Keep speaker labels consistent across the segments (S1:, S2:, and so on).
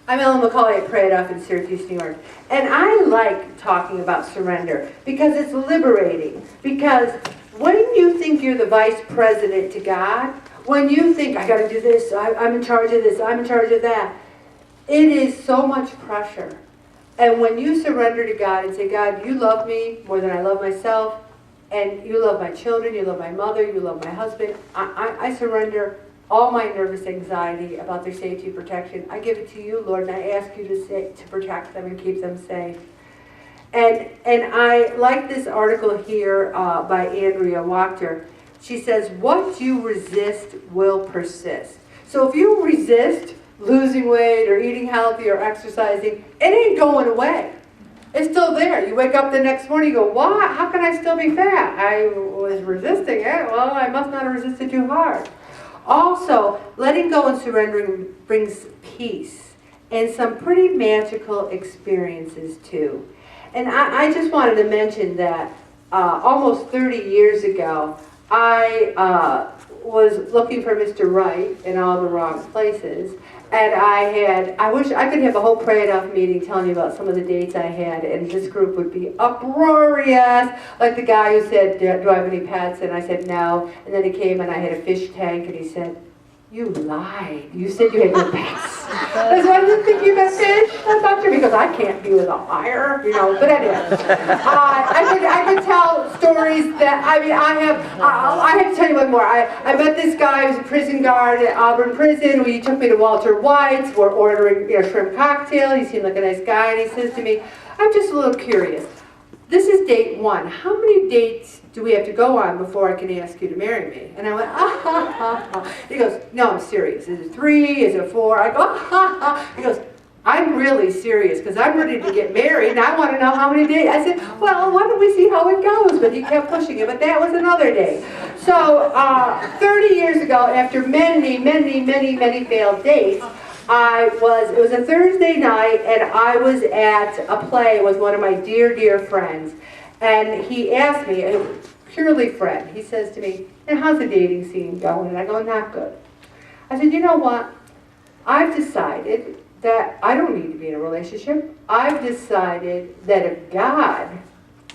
S1: I'm Ellen McCauley. I pray it off in Syracuse, New York. And I like talking about surrender because it's liberating. Because when you think you're the vice president to God, when you think, I got to do this, I'm in charge of this, I'm in charge of that, it is so much pressure. And when you surrender to God and say, God, you love me more than I love myself, and you love my children, you love my mother, you love my husband, I surrender all my nervous anxiety about their safety and protection. I give it to you, Lord, and I ask you to protect them and keep them safe. And I like this article here by Andrea Wachter. She says, what you resist will persist. So if you resist losing weight or eating healthy or exercising, it ain't going away. It's still there. You wake up the next morning, you go, what? How can I still be fat? I was resisting it. Well, I must not have resisted too hard. Also, letting go and surrendering brings peace and some pretty magical experiences too. And I just wanted to mention that almost 30 years ago, I was looking for Mr. Right in all the wrong places. And I wish I could have a whole pray it off meeting telling you about some of the dates I had, and this group would be uproarious. Like the guy who said, do I have any pets? And I said, no. And then he came and I had a fish tank, and he said, you lied. You said you had no pets. I said, I didn't think you had fish. That's not true, because I can't be with a liar, you know. But anyway, I could tell stories that, I mean, I have to tell you one more. I met this guy who was a prison guard at Auburn Prison. He took me to Walter White's. We're ordering a shrimp cocktail. He seemed like a nice guy, and he says to me, I'm just a little curious. This is date 1. How many dates do we have to go on before I can ask you to marry me? And I went, ah, ha, ha, ha. He goes, no, I'm serious. Is it 3? Is it 4? I go, ah, ha, ha. He goes, I'm really serious because I'm ready to get married and I want to know how many days. I said, well, why don't we see how it goes? But he kept pushing it, but that was another day. So 30 years ago, after many, many, many, many failed dates, it was a Thursday night, and I was at a play with one of my dear, dear friends. And he asked me, a purely friend, he says to me, and how's the dating scene going? And I go, not good. I said, you know what? I've decided that I don't need to be in a relationship. I've decided that if God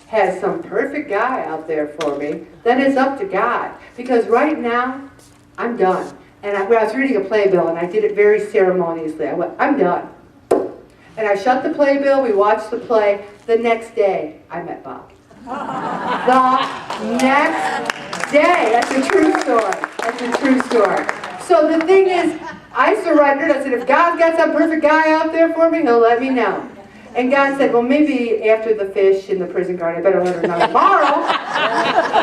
S1: has some perfect guy out there for me, then it's up to God. Because right now, I'm done. And I was reading a playbill, and I did it very ceremoniously. I went, I'm done. And I shut the playbill, we watched the play. The next day, I met Bob. The next day. That's a true story. That's a true story. So the thing is, I surrendered. I said, if God's got some perfect guy out there for me, he'll let me know. And God said, well, maybe after the fish in the prison guard, I better let her know tomorrow,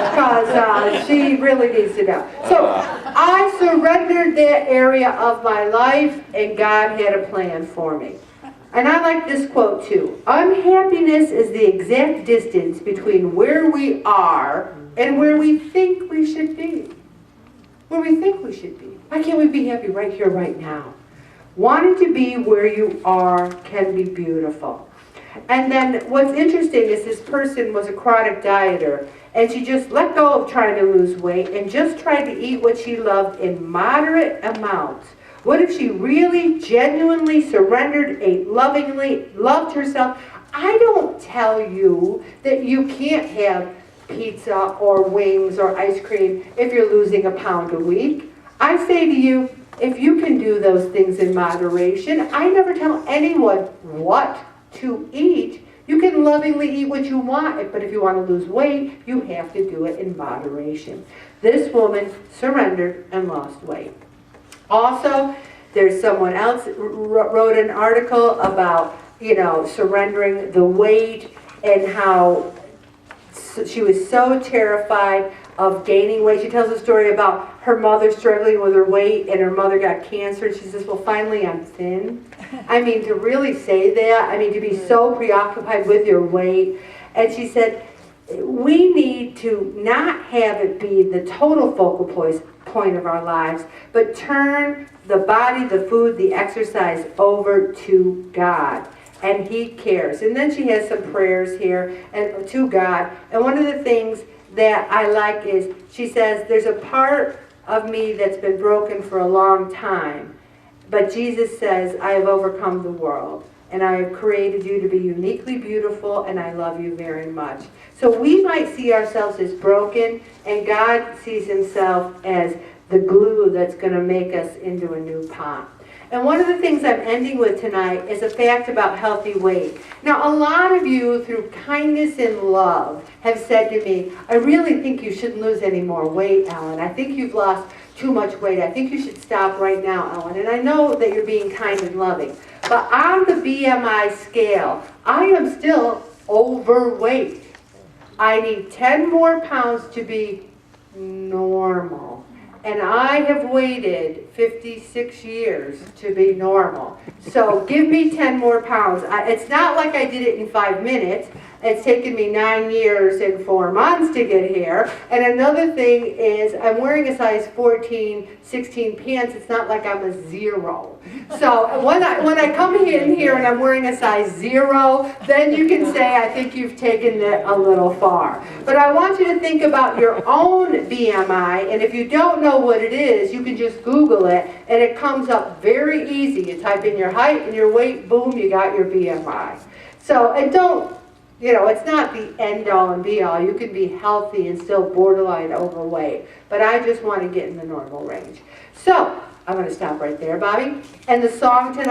S1: because she really needs to know. So I surrendered that area of my life, and God had a plan for me. And I like this quote too. Unhappiness is the exact distance between where we are and where we think we should be. Where we think we should be. Why can't we be happy right here, right now? Wanting to be where you are can be beautiful. And then what's interesting is this person was a chronic dieter, and she just let go of trying to lose weight and just tried to eat what she loved in moderate amounts. What if she really genuinely surrendered, ate lovingly, loved herself? I don't tell you that you can't have pizza or wings or ice cream if you're losing a pound a week. I say to you, if you can do those things in moderation, I never tell anyone what to eat. You can lovingly eat what you want, but if you want to lose weight, you have to do it in moderation. This woman surrendered and lost weight. Also, there's someone else wrote an article about, surrendering the weight and how she was so terrified of gaining weight. She tells a story about her mother struggling with her weight, and her mother got cancer, and she says, well, finally I'm thin. I mean, to really say that, to be so preoccupied with your weight. And she said, we need to not have it be the total focal point of our lives, but turn the body, the food, the exercise over to God. And He cares. And then she has some prayers here and to God. And one of the things that I like is, she says, there's a part of me that's been broken for a long time, But Jesus says, I have overcome the world, and I have created you to be uniquely beautiful, and I love you very much. So we might see ourselves as broken, and God sees himself as the glue that's going to make us into a new pot. And one of the things I'm ending with tonight is a fact about healthy weight. Now, a lot of you, through kindness and love, have said to me, I really think you shouldn't lose any more weight, Ellen. I think you've lost too much weight. I think you should stop right now, Ellen. And I know that you're being kind and loving. But on the BMI scale, I am still overweight. I need 10 more pounds to be normal. And I have waited 56 years to be normal. So give me 10 more pounds. It's not like I did it in 5 minutes. It's taken me 9 years and 4 months to get here. And another thing is I'm wearing a size 14, 16 pants. It's not like I'm a 0. So when I come in here and I'm wearing a size 0, then you can say I think you've taken it a little far. But I want you to think about your own BMI, and if you don't know what it is, you can just Google it, and it comes up very easy. You type in your height and your weight, boom, you got your BMI. So, and don't, it's not the end-all and be-all. You can be healthy and still borderline overweight. But I just want to get in the normal range. So, I'm going to stop right there, Bobby. And the song tonight.